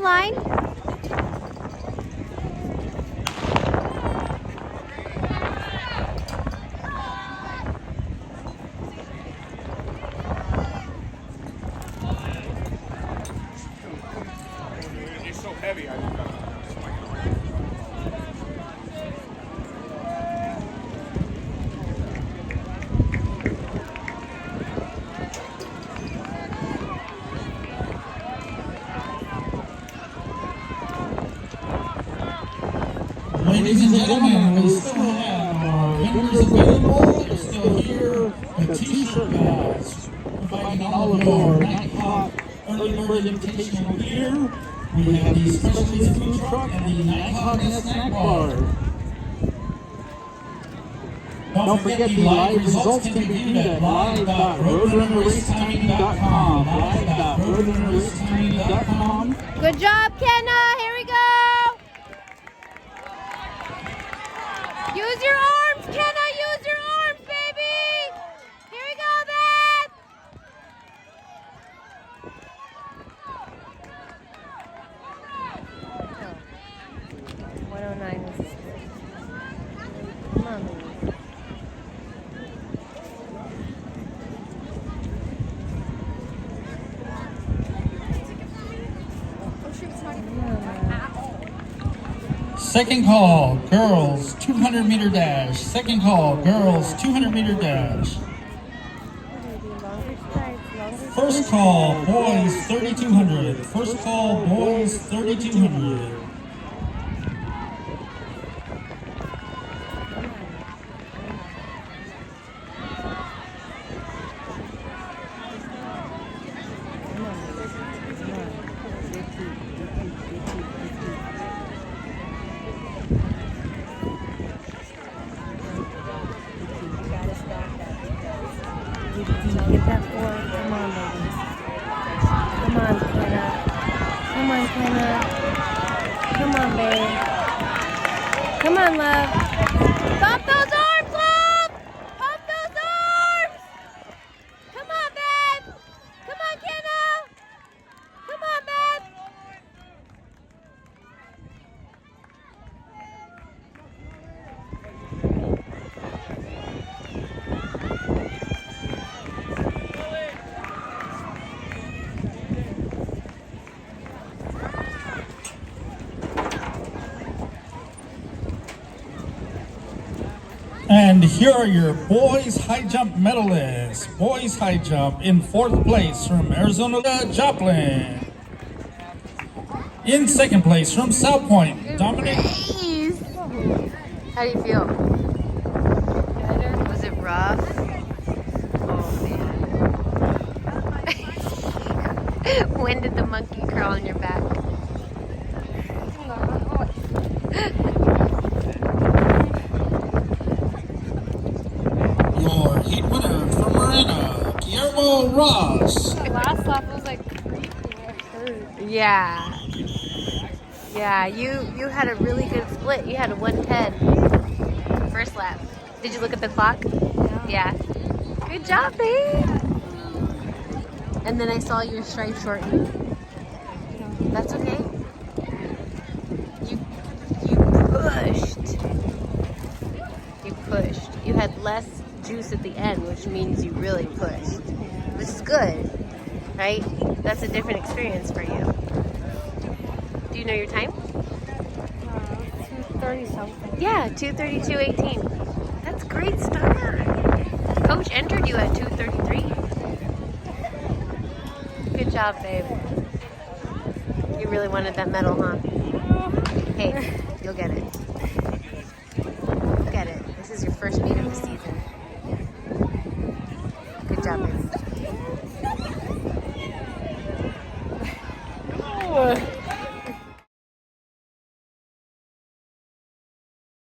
line? It's so heavy. Ladies and gentlemen, we still have our vendors available. They're still here. A t-shirt badge, providing all of our Nighthawk early bird invitational gear. We have the specialty food truck and the Nighthawk snack bar. Don't forget the live results can be viewed at live.roadrunnerracetiming.com. Live.roadrunnerracetiming.com. Good job, Kenna. Here we go. Use your arms, Kenna. Use your arms, baby. Here we go, Beth. Oh, 109 is... Come on, baby. Second call, girls 200 meter dash. Second call, girls 200 meter dash. First call, boys 3200. First call, boys 3200. Get that forward. Come on, baby. Come on, Kenna. Come on, Kenna. Come on, babe. Come on, love. Pump those arms, love! Pump those arms! Come on, Beth! Come on, Kenna! Come on, Beth! And here are your boys high jump medalists. Boys high jump in 4th place from Arizona, Joplin. In 2nd place from South Point, Dominic. How do you feel? Better. Was it rough? Oh man. When did the monkey crawl on your back? Your heat winner from Marina, Guillermo Ross. Last lap was like creepy. It hurt. Yeah. Yeah, you had a really good split. You had a 110 first lap. Did you look at the clock? Yeah. Good job, babe. And then I saw your stripe shorten. That's okay. You pushed. You pushed. You had less juice at the end, which means you really pushed, which is good, right? That's a different experience for you. Do you know your time? 2:30 something. Yeah, 2:32.18. That's a great start. Coach entered you at 2:33. Good job, babe. You really wanted that medal, huh? Hey, you'll get it. You'll get it. This is your first meet of the season.